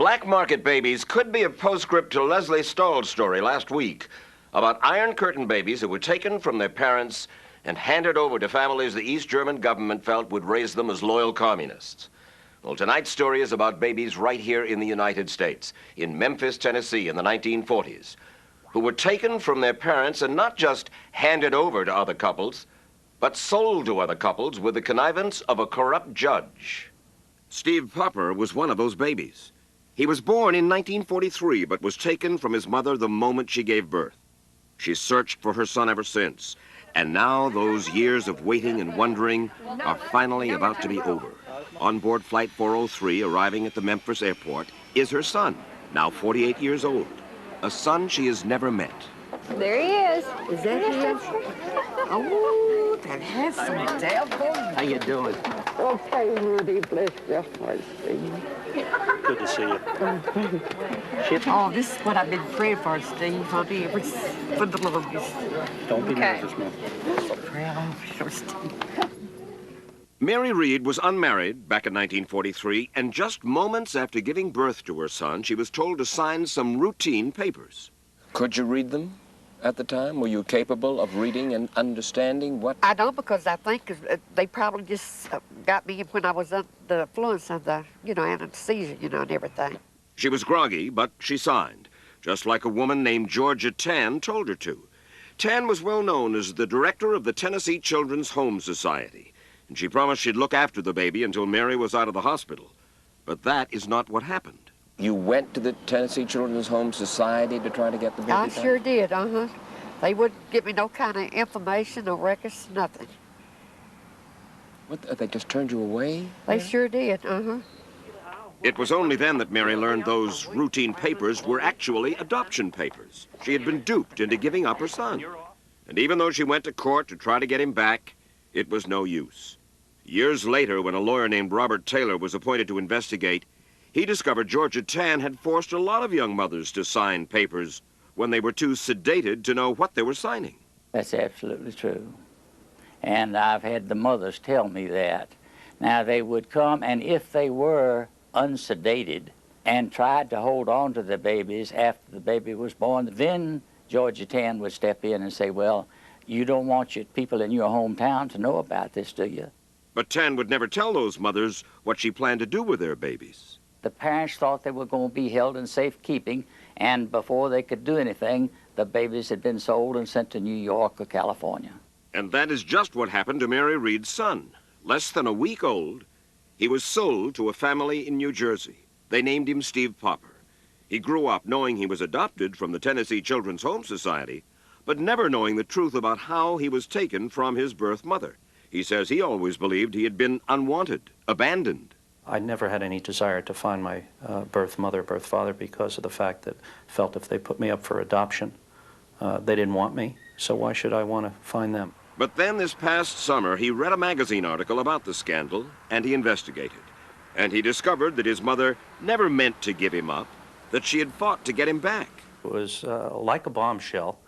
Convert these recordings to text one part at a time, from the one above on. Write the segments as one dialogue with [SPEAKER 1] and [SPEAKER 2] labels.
[SPEAKER 1] Black market babies could be a postscript to Leslie Stahl's story last week about Iron Curtain babies who were taken from their parents and handed over to families the East German government felt would raise them as loyal communists. Well, tonight's story is about babies right here in the United States, in Memphis, Tennessee, in the 1940s, who were taken from their parents and not just handed over to other couples, but sold to other couples with the connivance of a corrupt judge. Steve Popper was one of those babies. He was born in 1943, but was taken from his mother the moment she gave birth. She's searched for her son ever since, and now those years of waiting and wondering are finally about to be over. On board Flight 403, arriving at the Memphis airport, is her son, now 48 years old, a son she has never met.
[SPEAKER 2] There he is.
[SPEAKER 3] Is that him? Oh, that handsome devil.
[SPEAKER 4] How you doing?
[SPEAKER 3] Okay, Rudy, bless your heart, Steve.
[SPEAKER 4] Good to see you.
[SPEAKER 3] Oh, this is what I've been praying for, Steve, honey, ever for the longest.
[SPEAKER 4] Don't be nervous, man.
[SPEAKER 3] So proud of you, Steve.
[SPEAKER 1] Mary Reed was unmarried back in 1943, and just moments after giving birth to her son, she was told to sign some routine papers. Could you read them at the time? Were you capable of reading and understanding what?
[SPEAKER 3] I don't, because I think they probably just got me when I was under the influence of the, anesthesia, and everything.
[SPEAKER 1] She was groggy, but she signed, just like a woman named Georgia Tan told her to. Tan was well known as the director of the Tennessee Children's Home Society, and she promised she'd look after the baby until Mary was out of the hospital. But that is not what happened. You went to the Tennessee Children's Home Society to try to get the baby
[SPEAKER 3] I
[SPEAKER 1] back?
[SPEAKER 3] sure did, They wouldn't give me no kind of information or records, nothing.
[SPEAKER 1] What, they just turned you away?
[SPEAKER 3] They sure did,
[SPEAKER 1] It was only then that Mary learned those routine papers were actually adoption papers. She had been duped into giving up her son. And even though she went to court to try to get him back, it was no use. Years later, when a lawyer named Robert Taylor was appointed to investigate, he discovered Georgia Tan had forced a lot of young mothers to sign papers when they were too sedated to know what they were signing.
[SPEAKER 5] That's absolutely true. And I've had the mothers tell me that. Now, they would come, and if they were unsedated and tried to hold on to the babies after the baby was born, then Georgia Tan would step in and say, well, you don't want your people in your hometown to know about this, do you?
[SPEAKER 1] But Tan would never tell those mothers what she planned to do with their babies.
[SPEAKER 5] The parents thought they were going to be held in safekeeping, and before they could do anything, the babies had been sold and sent to New York or California.
[SPEAKER 1] And that is just what happened to Mary Reed's son. Less than a week old, he was sold to a family in New Jersey. They named him Steve Popper. He grew up knowing he was adopted from the Tennessee Children's Home Society, but never knowing the truth about how he was taken from his birth mother. He says he always believed he had been unwanted, abandoned.
[SPEAKER 6] I never had any desire to find my birth mother, birth father, because of the fact that I felt if they put me up for adoption, they didn't want me, so why should I want to find them?
[SPEAKER 1] But then this past summer, he read a magazine article about the scandal, and he investigated. And he discovered that his mother never meant to give him up, that she had fought to get him back.
[SPEAKER 6] It was like a bombshell,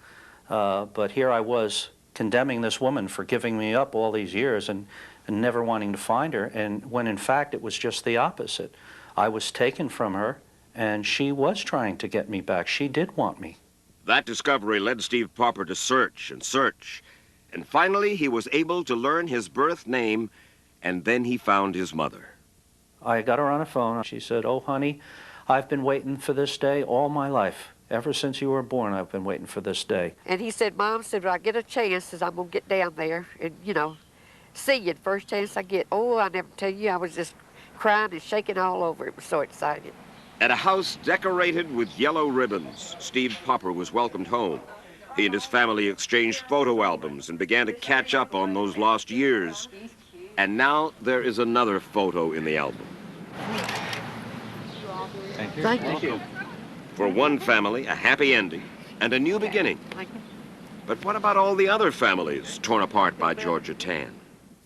[SPEAKER 6] but here I was condemning this woman for giving me up all these years and never wanting to find her, and when in fact it was just the opposite. I was taken from her, and she was trying to get me back. She did want me.
[SPEAKER 1] That discovery led Steve Popper to search and search, and finally he was able to learn his birth name, and then he found his mother.
[SPEAKER 6] I got her on the phone. She said, "Oh, honey, I've been waiting for this day all my life. Ever since you were born, I've been waiting for this day."
[SPEAKER 3] And he said, Mom said, when I get a chance, says I'm going to get down there and, see you the first chance I get. Oh, I never tell you, I was just crying and shaking all over. It was so excited.
[SPEAKER 1] At a house decorated with yellow ribbons, Steve Popper was welcomed home. He and his family exchanged photo albums and began to catch up on those lost years. And now there is another photo in the album.
[SPEAKER 6] Thank you.
[SPEAKER 3] Thank you.
[SPEAKER 1] For one family, a happy ending and a new beginning. But what about all the other families torn apart by Georgia Tan?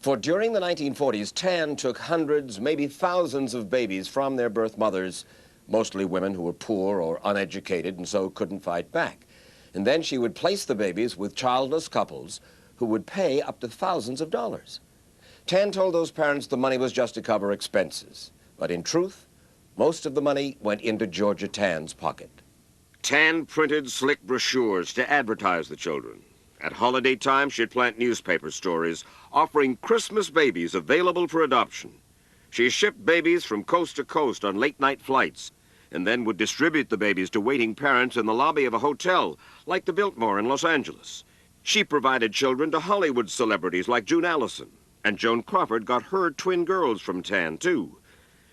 [SPEAKER 1] For during the 1940s, Tan took hundreds, maybe thousands of babies from their birth mothers, mostly women who were poor or uneducated and so couldn't fight back. And then she would place the babies with childless couples who would pay up to thousands of dollars. Tan told those parents the money was just to cover expenses. But in truth, Most of the money went into Georgia Tan's pocket. Tan printed slick brochures to advertise the children. At holiday time, she'd plant newspaper stories offering Christmas babies available for adoption. She shipped babies from coast to coast on late-night flights and then would distribute the babies to waiting parents in the lobby of a hotel like the Biltmore in Los Angeles. She provided children to Hollywood celebrities like June Allison, and Joan Crawford got her twin girls from Tan, too.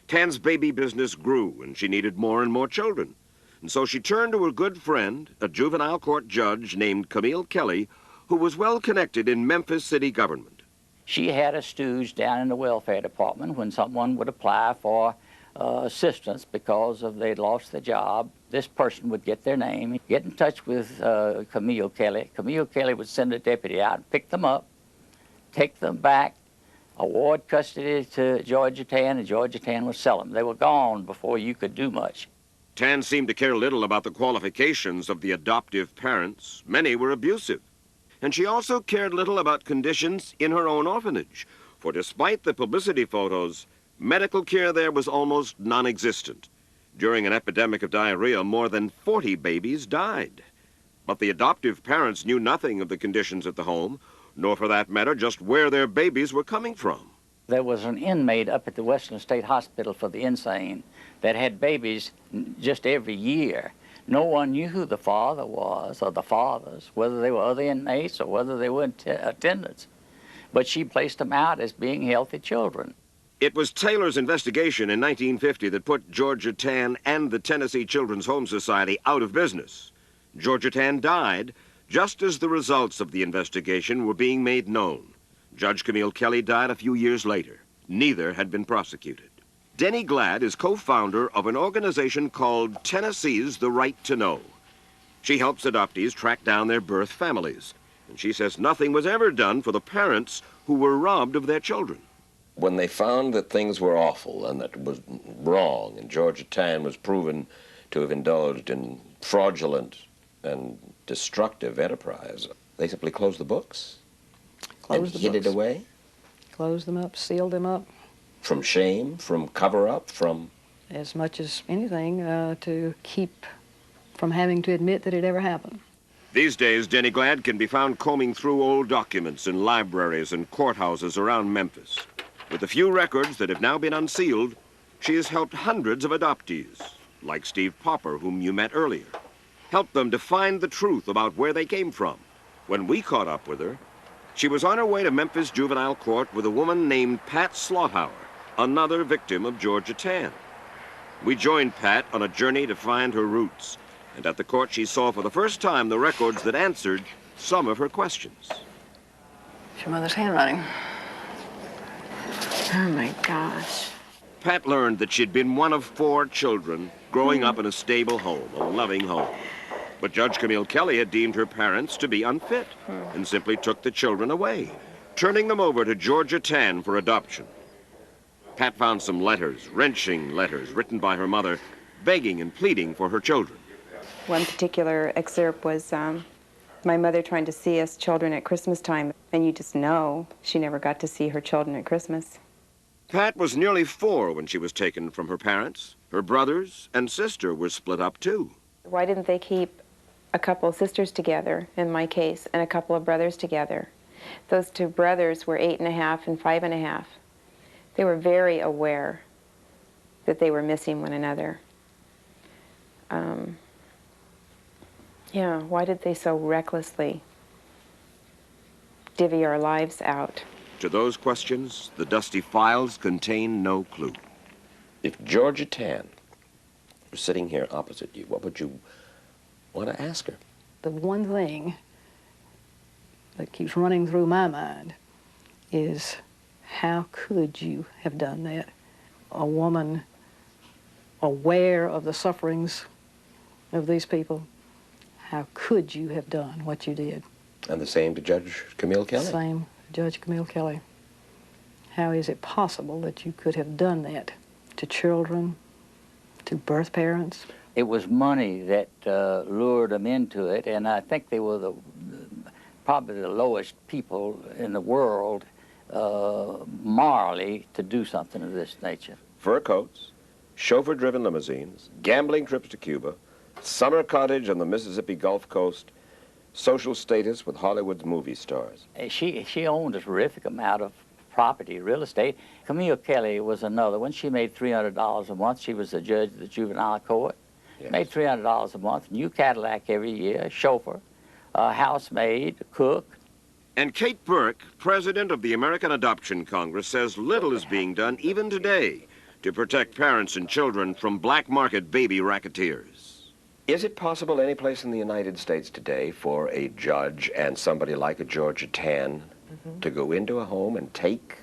[SPEAKER 1] Tan's baby business grew, and she needed more and more children. And so she turned to her good friend, a juvenile court judge named Camille Kelly, who was well connected in Memphis city government.
[SPEAKER 5] She had a stooge down in the welfare department when someone would apply for assistance because they'd lost their job. This person would get their name, get in touch with Camille Kelly. Camille Kelly would send a deputy out and pick them up, take them back, award custody to Georgia Tan, and Georgia Tan would sell them. They were gone before you could do much.
[SPEAKER 1] Tan seemed to care little about the qualifications of the adoptive parents. Many were abusive. And she also cared little about conditions in her own orphanage, for despite the publicity photos, medical care there was almost non-existent. During an epidemic of diarrhea, more than 40 babies died. But the adoptive parents knew nothing of the conditions at the home, nor for that matter just where their babies were coming from.
[SPEAKER 5] There was an inmate up at the Western State Hospital for the Insane that had babies just every year. No one knew who the father was or the fathers, whether they were other inmates or whether they were attendants. But she placed them out as being healthy children.
[SPEAKER 1] It was Taylor's investigation in 1950 that put Georgia Tan and the Tennessee Children's Home Society out of business. Georgia Tan died just as the results of the investigation were being made known. Judge Camille Kelly died a few years later. Neither had been prosecuted. Denny Glad is co-founder of an organization called Tennessee's The Right to Know. She helps adoptees track down their birth families, and she says nothing was ever done for the parents who were robbed of their children. When they found that things were awful and that it was wrong, and Georgia Tan was proven to have indulged in fraudulent and destructive enterprise, they simply closed the books and hid it away?
[SPEAKER 2] Closed them up, sealed them up.
[SPEAKER 1] From shame, from cover-up, from...
[SPEAKER 2] As much as anything, to keep from having to admit that it ever happened.
[SPEAKER 1] These days, Denny Glad can be found combing through old documents in libraries and courthouses around Memphis. With the few records that have now been unsealed, she has helped hundreds of adoptees, like Steve Popper, whom you met earlier. Helped them to find the truth about where they came from. When we caught up with her, she was on her way to Memphis Juvenile Court with a woman named Pat Slaughauer, another victim of Georgia Tan. We joined Pat on a journey to find her roots, and at the court she saw for the first time the records that answered some of her questions.
[SPEAKER 7] It's your mother's handwriting. Oh my gosh.
[SPEAKER 1] Pat learned that she'd been one of 4 children growing up in a stable home, a loving home. But Judge Camille Kelly had deemed her parents to be unfit and simply took the children away, turning them over to Georgia Tan for adoption. Pat found some letters, wrenching letters, written by her mother, begging and pleading for her children.
[SPEAKER 8] One particular excerpt was my mother trying to see us children at Christmas time, and you just know she never got to see her children at Christmas.
[SPEAKER 1] Pat was nearly 4 when she was taken from her parents. Her brothers and sister were split up, too.
[SPEAKER 8] Why didn't they keep a couple of sisters together, in my case, and a couple of brothers together? Those 2 brothers were 8.5 and 5.5. They were very aware that they were missing one another. Yeah, why did they so recklessly divvy our lives out?
[SPEAKER 1] To those questions, the dusty files contain no clue. If Georgia Tan were sitting here opposite you, what would you want to ask her?
[SPEAKER 2] The one thing that keeps running through my mind is, how could you have done that? A woman aware of the sufferings of these people, how could you have done what you did?
[SPEAKER 1] And the same to Judge Camille Kelly?
[SPEAKER 2] Same, Judge Camille Kelly. How is it possible that you could have done that to children, to birth parents?
[SPEAKER 5] It was money that lured them into it, and I think they were probably the lowest people in the world morally to do something of this nature.
[SPEAKER 1] Fur coats, chauffeur-driven limousines, gambling trips to Cuba, summer cottage on the Mississippi Gulf Coast, social status with Hollywood's movie stars.
[SPEAKER 5] She owned a terrific amount of property, real estate. Camille Kelly was another one. She made $300 a month. She was the judge of the juvenile court.
[SPEAKER 1] Yes.
[SPEAKER 5] Made $300 a month, new Cadillac every year, a chauffeur, a housemaid, a cook.
[SPEAKER 1] And Kate Burke, president of the American Adoption Congress, says little is being done even today to protect parents and children from black market baby racketeers. Is it possible any place in the United States today for a judge and somebody like a Georgia Tann to go into a home and take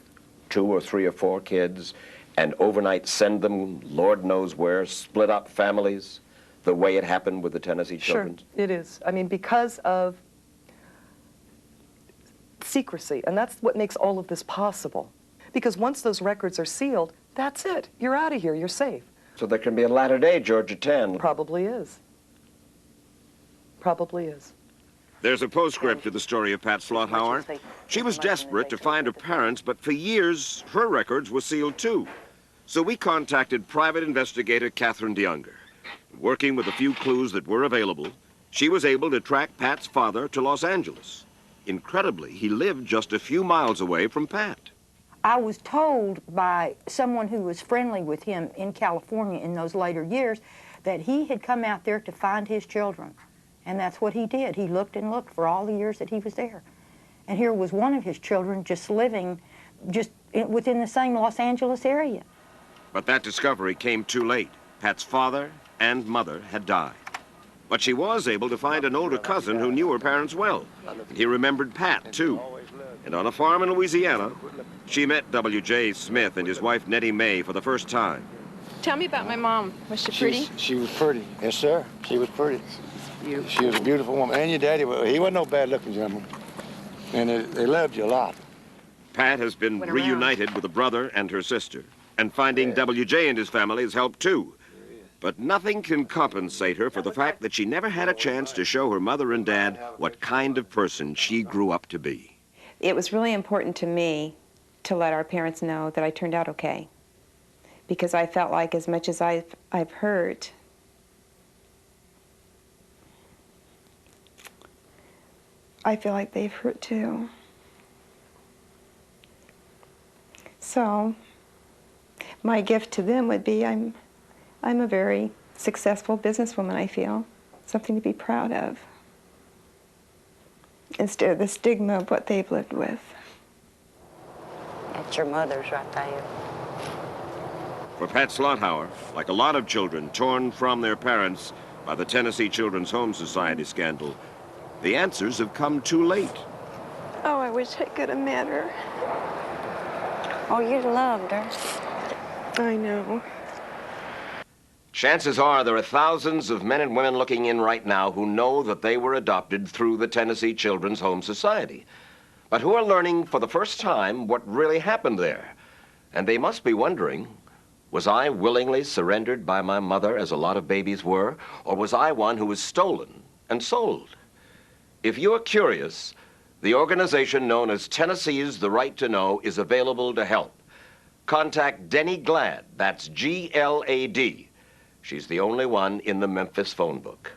[SPEAKER 1] 2 or 3 or 4 kids and overnight send them Lord knows where, split up families, the way it happened with the Tennessee children?
[SPEAKER 9] Sure, it is. I mean, because of secrecy, and that's what makes all of this possible. Because once those records are sealed, that's it. You're out of here. You're safe.
[SPEAKER 1] So there can be a latter-day Georgia Tann.
[SPEAKER 9] Probably is. Probably is.
[SPEAKER 1] There's a postscript to the story of Pat Slothauer. She was desperate to find her parents, but for years, her records were sealed too. So we contacted private investigator Catherine DeYounger. Working with a few clues that were available, she was able to track Pat's father to Los Angeles. Incredibly, he lived just a few miles away from Pat.
[SPEAKER 10] I was told by someone who was friendly with him in California in those later years that he had come out there to find his children. And that's what he did. He looked and looked for all the years that he was there. And here was one of his children just living within the same Los Angeles area.
[SPEAKER 1] But that discovery came too late. Pat's father and mother had died. But she was able to find an older cousin who knew her parents well. He remembered Pat, too. And on a farm in Louisiana, she met W.J. Smith and his wife, Nettie May, for the first time.
[SPEAKER 8] Tell me about my mom. Was she pretty?
[SPEAKER 11] She was pretty. Yes, sir. She was pretty. She was a beautiful woman. And your daddy, he wasn't no bad-looking gentleman. And they loved you a lot.
[SPEAKER 1] Pat has been reunited with a brother and her sister. And finding W.J. and his family has helped, too. But nothing can compensate her for the fact that she never had a chance to show her mother and dad what kind of person she grew up to be.
[SPEAKER 8] It was really important to me to let our parents know that I turned out okay. Because I felt like as much as I've hurt, I feel like they've hurt too. So my gift to them would be I'm a very successful businesswoman, I feel. Something to be proud of. Instead of the stigma of what they've lived with.
[SPEAKER 10] That's your mother's right there.
[SPEAKER 1] For Pat Slothauer, like a lot of children torn from their parents by the Tennessee Children's Home Society scandal, the answers have come too late.
[SPEAKER 8] Oh, I wish I could have met her.
[SPEAKER 10] Oh, you loved her.
[SPEAKER 8] I know.
[SPEAKER 1] Chances are there are thousands of men and women looking in right now who know that they were adopted through the Tennessee Children's Home Society, but who are learning for the first time what really happened there. And they must be wondering, was I willingly surrendered by my mother as a lot of babies were, or was I one who was stolen and sold? If you're curious, the organization known as Tennessee's The Right to Know is available to help. Contact Denny Glad, that's G-L-A-D. She's the only one in the Memphis phone book.